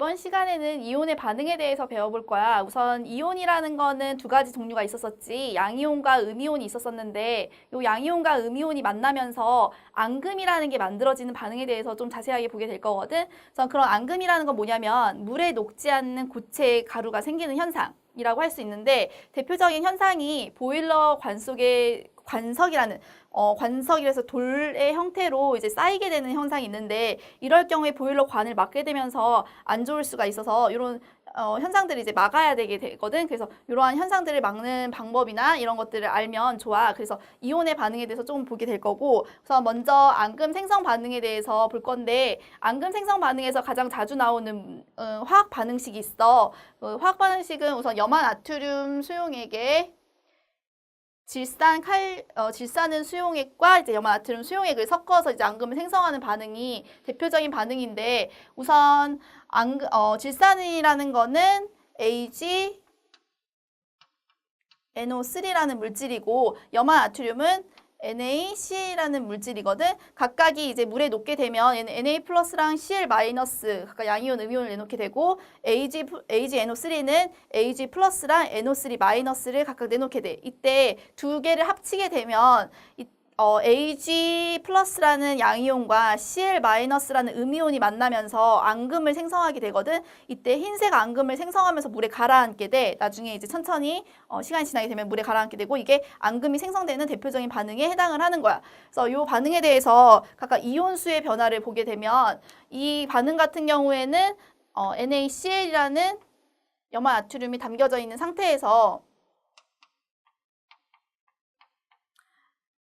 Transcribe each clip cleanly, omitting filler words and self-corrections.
이번 시간에는 이온의 반응에 대해서 배워볼 거야. 우선 이온이라는 거는 두 가지 종류가 있었었지. 양이온과 음이온이 있었었는데 이 양이온과 음이온이 만나면서 앙금이라는 게 만들어지는 반응에 대해서 좀 자세하게 보게 될 거거든. 우선 그런 앙금이라는 건 뭐냐면 물에 녹지 않는 고체 가루가 생기는 현상이라고 할 수 있는데 대표적인 현상이 보일러 관 속에 관석이라는 관석이라서 돌의 형태로 이제 쌓이게 되는 현상이 있는데 이럴 경우에 보일러 관을 막게 되면서 안 좋을 수가 있어서 이런 현상들을 이제 막아야 되게 되거든. 그래서 이러한 현상들을 막는 방법이나 이런 것들을 알면 좋아. 그래서 이온의 반응에 대해서 조금 보게 될 거고, 그래서 먼저 앙금 생성 반응에 대해서 볼 건데, 앙금 생성 반응에서 가장 자주 나오는 화학 반응식이 있어. 화학 반응식은 우선 염화 나트륨 수용액에 질산은 수용액과 이제 염화 나트륨 수용액을 섞어서 이제 앙금을 생성하는 반응이 대표적인 반응인데, 우선 질산이라는 거는 AgNO3라는 물질이고 염화 나트륨은 NaCl이라는 물질이거든. 각각이 이제 물에 녹게 되면 얘는 Na 플러스랑 Cl 마이너스 각각 양이온, 음이온을 내놓게 되고 AgNO3는 Ag 플러스랑 NO3 마이너스를 각각 내놓게 돼. 이때 두 개를 합치게 되면 Ag 플러스라는 양이온과 Cl 마이너스라는 음이온이 만나면서 앙금을 생성하게 되거든. 이때 흰색 앙금을 생성하면서 물에 가라앉게 돼. 나중에 이제 천천히 시간이 지나게 되면 물에 가라앉게 되고 이게 앙금이 생성되는 대표적인 반응에 해당을 하는 거야. 그래서 이 반응에 대해서 각각 이온수의 변화를 보게 되면 이 반응 같은 경우에는 NaCl이라는 염화 나트륨이 담겨져 있는 상태에서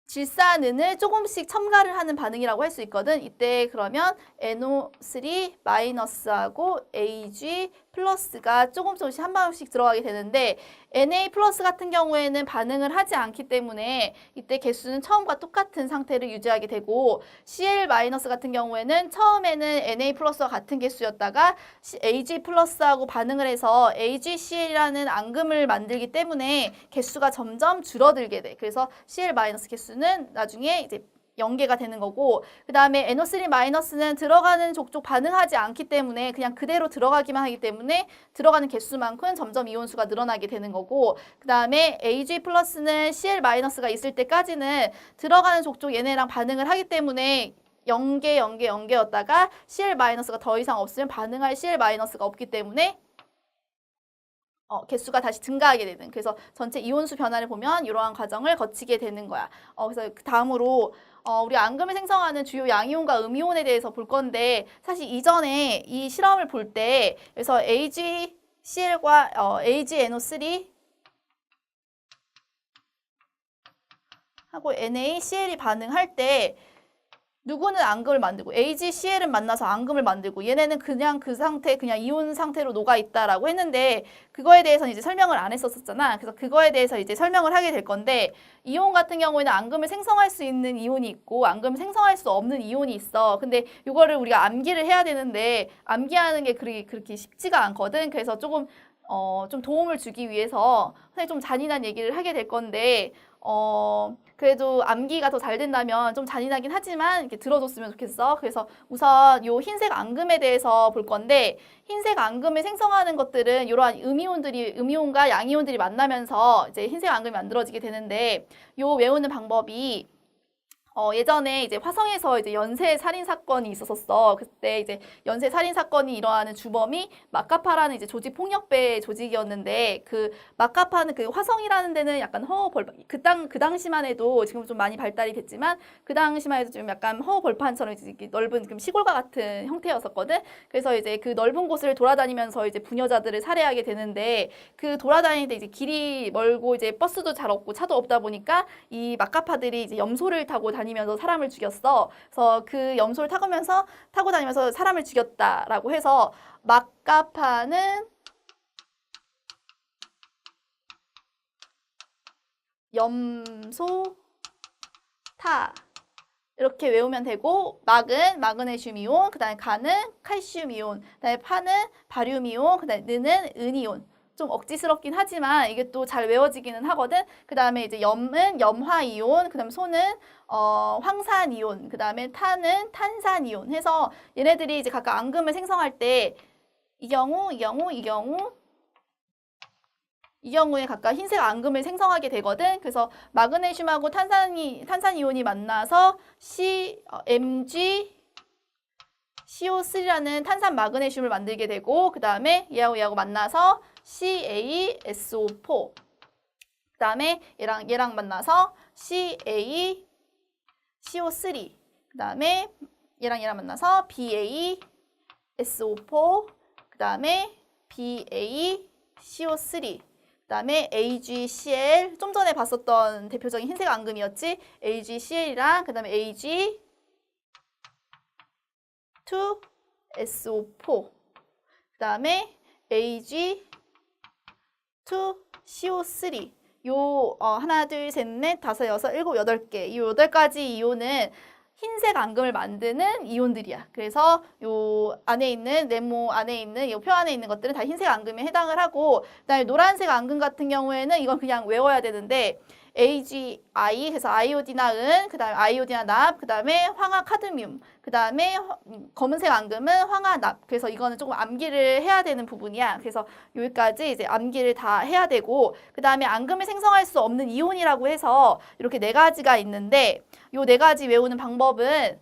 질산은을 조금씩 첨가를 하는 반응이라고 할 수 있거든. 이때 그러면 NO3 마이너스하고 Ag 플러스가 조금씩 한 방울씩 들어가게 되는데 Na 플러스 같은 경우에는 반응을 하지 않기 때문에 이때 개수는 처음과 똑같은 상태를 유지하게 되고 Cl 마이너스 같은 경우에는 처음에는 Na 플러스와 같은 개수였다가 Ag 플러스하고 반응을 해서 AgCl이라는 앙금을 만들기 때문에 개수가 점점 줄어들게 돼. 그래서 Cl 마이너스 개수는 나중에 이제 0개가 되는 거고, 그 다음에 NO3 마이너스는 들어가는 족족 반응하지 않기 때문에 그냥 그대로 들어가기만 하기 때문에 들어가는 개수만큼 점점 이온수가 늘어나게 되는 거고, 그 다음에 Ag 플러스는 Cl 마이너스가 있을 때까지는 들어가는 족족 얘네랑 반응을 하기 때문에 0개, 0개, 0개였다가 Cl 마이너스가 더 이상 없으면 반응할 Cl 마이너스가 없기 때문에 개수가 다시 증가하게 되는, 그래서 전체 이온수 변화를 보면 이러한 과정을 거치게 되는 거야. 그래서 그 다음으로 우리 앙금을 생성하는 주요 양이온과 음이온에 대해서 볼 건데, 사실 이전에 이 실험을 볼 때 그래서 AgCl과 AgNO3 하고 NaCl이 반응할 때 누구는 앙금을 만들고 AgCl은 만나서 앙금을 만들고 얘네는 그냥 그 상태, 그냥 이온 상태로 녹아 있다라고 했는데 그거에 대해서는 이제 설명을 안 했었잖아. 그래서 그거에 대해서 이제 설명을 하게 될 건데, 이온 같은 경우에는 앙금을 생성할 수 있는 이온이 있고 앙금을 생성할 수 없는 이온이 있어. 근데 이거를 우리가 암기를 해야 되는데 암기하는 게 그렇게 쉽지가 않거든. 그래서 조금 좀 도움을 주기 위해서 사실 좀 잔인한 얘기를 하게 될 건데, 그래도 암기가 더 잘 된다면 좀 잔인하긴 하지만 이렇게 들어줬으면 좋겠어. 그래서 우선 요 흰색 앙금에 대해서 볼 건데, 흰색 앙금을 생성하는 것들은 이러한 음이온과 양이온들이 만나면서 이제 흰색 앙금이 만들어지게 되는데, 요 외우는 방법이 예전에 이제 화성에서 이제 연쇄 살인 사건이 있었었어. 그때 이제 연쇄 살인 사건이 일어나는 주범이 마카파라는 이제 조직 폭력배 조직이었는데, 그 마카파는 그 화성이라는 데는 약간 그 당시만 해도 지금 좀 많이 발달이 됐지만 그 당시만 해도 좀 약간 허허벌판처럼 이렇게 넓은 시골과 같은 형태였었거든. 그래서 이제 그 넓은 곳을 돌아다니면서 이제 부녀자들을 살해하게 되는데, 그 돌아다니는데 이제 길이 멀고 이제 버스도 잘 없고 차도 없다 보니까 이 마카파들이 이제 염소를 타고 다니면서 사람을 죽였어. 그래서 그 염소를 타고 다니면서 사람을 죽였다라고 해서 마카파는 염소 타 이렇게 외우면 되고, 막은 마그네슘 이온, 그다음에 가는 칼슘 이온, 그다음에 파는 바륨 이온, 그다음에 느는 은 이온. 좀 억지스럽긴 하지만 이게 또 잘 외워지기는 하거든. 그 다음에 이제 염은 염화이온, 그 다음에 소는 황산이온, 그 다음에 타는 탄산이온 해서 얘네들이 이제 각각 앙금을 생성할 때 이 경우에 각각 흰색 앙금을 생성하게 되거든. 그래서 마그네슘하고 탄산이온이 만나서 MgCO3라는 탄산 마그네슘을 만들게 되고, 그 다음에 얘하고 만나서 CaSO4. 그 다음에 얘랑 만나서 CaCO3. 그 다음에 얘랑 만나서 BaSO4. 그 다음에 BaCO3. 그 다음에 AgCl, 좀 전에 봤었던 대표적인 흰색 앙금이었지. AgCl이랑 그 다음에 Ag2SO4. 그 다음에 Ag2CO3. 하나, 둘, 셋, 넷, 다섯, 여섯, 일곱, 여덟 개. 이 8가지 이온은 흰색 앙금을 만드는 이온들이야. 그래서 요 안에 있는 네모 안에 있는 이 표 안에 있는 것들은 다 흰색 앙금에 해당을 하고, 그다음에 노란색 앙금 같은 경우에는 이건 그냥 외워야 되는데 AgI, 그래서 아이오디나 은, 그다음에 아이오디나 납, 그다음에 황화 카드뮴, 그다음에 검은색 앙금은 황화 납. 그래서 이거는 조금 암기를 해야 되는 부분이야. 그래서 여기까지 이제 암기를 다 해야 되고, 그다음에 앙금을 생성할 수 없는 이온이라고 해서 이렇게 4가지가 있는데, 요 4가지 외우는 방법은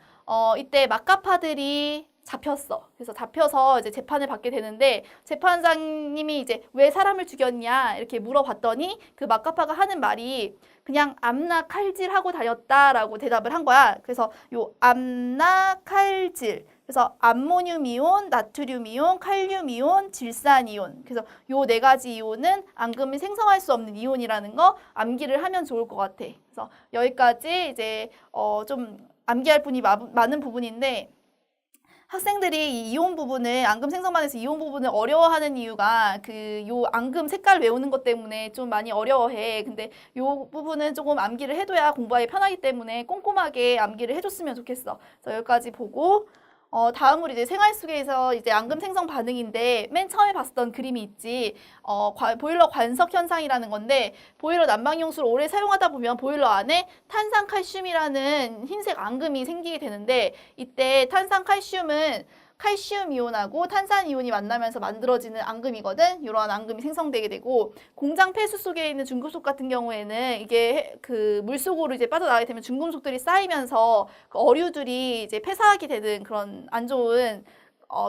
이때 막가파들이 잡혔어. 그래서 잡혀서 이제 재판을 받게 되는데, 재판장님이 이제 왜 사람을 죽였냐 이렇게 물어봤더니 그 막가파가 하는 말이 그냥 암나 칼질하고 다녔다라고 대답을 한 거야. 그래서 요 암나 칼질, 그래서 암모늄 이온, 나트륨 이온, 칼륨 이온, 질산 이온. 그래서 요 4가지 이온은 앙금을 생성할 수 없는 이온이라는 거 암기를 하면 좋을 것 같아. 그래서 여기까지 이제 좀 암기할 분이 많은 부분인데, 학생들이 이 이온 부분을, 앙금 생성반에서 이온 부분을 어려워하는 이유가 요 앙금 색깔 외우는 것 때문에 좀 많이 어려워해. 근데 요 부분은 조금 암기를 해둬야 공부하기 편하기 때문에 꼼꼼하게 암기를 해줬으면 좋겠어. 그래서 여기까지 보고, 다음으로 이제 생활 속에서 이제 앙금 생성 반응인데, 맨 처음에 봤었던 그림이 있지. 보일러 관석 현상이라는 건데, 보일러 난방용수를 오래 사용하다 보면 보일러 안에 탄산칼슘이라는 흰색 앙금이 생기게 되는데, 이때 탄산칼슘은 칼슘 이온하고 탄산 이온이 만나면서 만들어지는 앙금이거든. 이러한 앙금이 생성되게 되고, 공장 폐수 속에 있는 중금속 같은 경우에는 이게 그 물속으로 이제 빠져나가게 되면 중금속들이 쌓이면서 그 어류들이 이제 폐사하게 되는 그런 안 좋은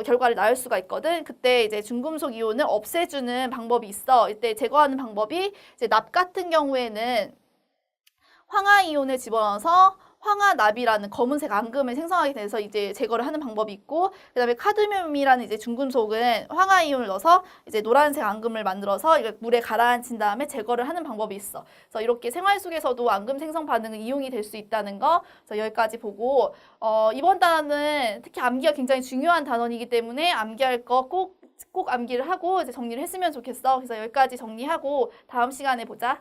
결과를 낳을 수가 있거든. 그때 이제 중금속 이온을 없애주는 방법이 있어. 이때 제거하는 방법이 이제 납 같은 경우에는 황화 이온을 집어넣어서 황화납이라는 검은색 앙금을 생성하게 돼서 이제 제거를 하는 방법이 있고, 그다음에 카드뮴이라는 이제 중금속은 황화이온을 넣어서 이제 노란색 앙금을 만들어서 이걸 물에 가라앉힌 다음에 제거를 하는 방법이 있어. 그래서 이렇게 생활 속에서도 앙금 생성 반응은 이용이 될 수 있다는 거. 그래서 여기까지 보고, 이번 단어는 특히 암기가 굉장히 중요한 단원이기 때문에 암기할 거 꼭 암기를 하고 이제 정리를 했으면 좋겠어. 그래서 여기까지 정리하고 다음 시간에 보자.